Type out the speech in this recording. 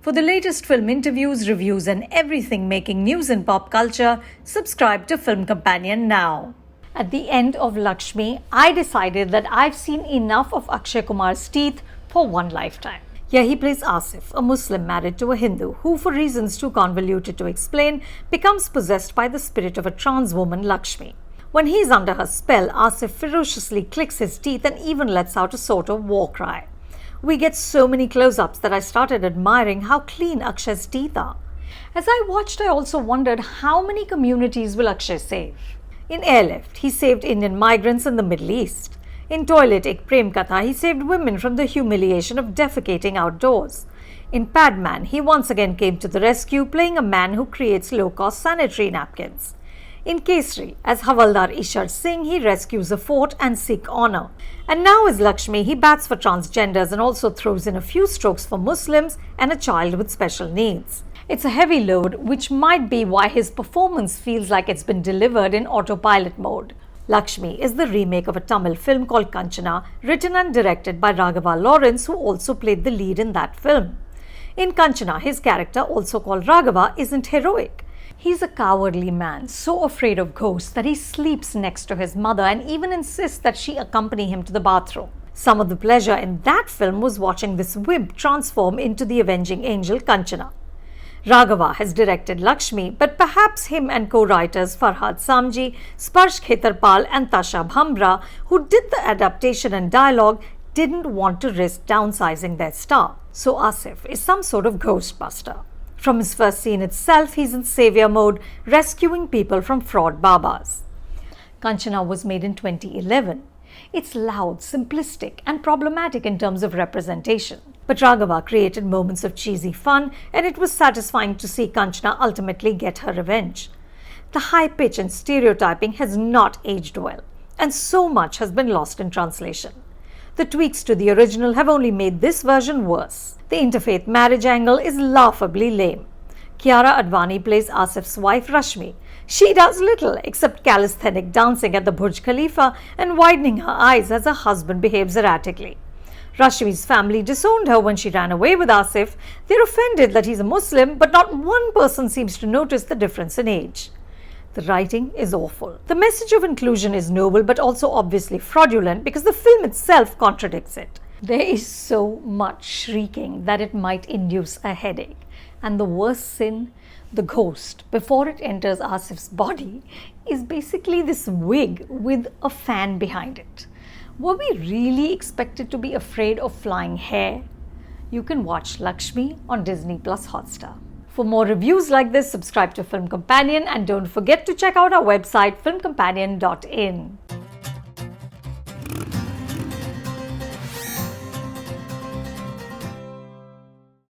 For the latest film interviews, reviews, and everything making news in pop culture, subscribe to Film Companion now. At the end of Laxmii, I decided that I've seen enough of Akshay Kumar's teeth for one lifetime. Here he plays Asif, a Muslim married to a Hindu, who, for reasons too convoluted to explain, becomes possessed by the spirit of a trans woman, Laxmii. When he's under her spell, Asif ferociously clicks his teeth and even lets out a sort of war cry. We get so many close-ups that I started admiring how clean Akshay's teeth are. As I watched, I also wondered how many communities will Akshay save. In Airlift, he saved Indian migrants in the Middle East. In Toilet Ek Prem Katha, he saved women from the humiliation of defecating outdoors. In Padman, he once again came to the rescue, playing a man who creates low-cost sanitary napkins. In Kesri, as Havaldar Ishar Singh, he rescues a fort and Sikh honor. And now as Laxmii, he bats for transgenders and also throws in a few strokes for Muslims and a child with special needs. It's a heavy load, which might be why his performance feels like it's been delivered in autopilot mode. Laxmii is the remake of a Tamil film called Kanchana, written and directed by Raghava Lawrence, who also played the lead in that film. In Kanchana, his character, also called Raghava, isn't heroic. He's a cowardly man, so afraid of ghosts that he sleeps next to his mother and even insists that she accompany him to the bathroom. Some of the pleasure in that film was watching this wimp transform into the avenging angel Kanchana. Raghava has directed Laxmii, but perhaps him and co-writers Farhad Samji, Sparsh Khetarpal and Tasha Bhamra, who did the adaptation and dialogue, didn't want to risk downsizing their star. So Asif is some sort of ghostbuster. From his first scene itself, he's in savior mode, rescuing people from fraud babas. Kanchana was made in 2011. It's loud, simplistic, and problematic in terms of representation. But Raghava created moments of cheesy fun, and it was satisfying to see Kanchana ultimately get her revenge. The high pitch and stereotyping has not aged well, and so much has been lost in translation. The tweaks to the original have only made this version worse. The interfaith marriage angle is laughably lame. Kiara Advani plays Asif's wife Rashmi. She does little except calisthenic dancing at the Burj Khalifa and widening her eyes as her husband behaves erratically. Rashmi's family disowned her when she ran away with Asif. They're offended that he's a Muslim, but not one person seems to notice the difference in age. The writing is awful. The message of inclusion is noble but also obviously fraudulent because the film itself contradicts it. There is so much shrieking that it might induce a headache. And the worst sin, the ghost, before it enters Asif's body, is basically this wig with a fan behind it. Were we really expected to be afraid of flying hair? You can watch Laxmii on Disney Plus Hotstar. For more reviews like this, subscribe to Film Companion and don't forget to check out our website filmcompanion.in.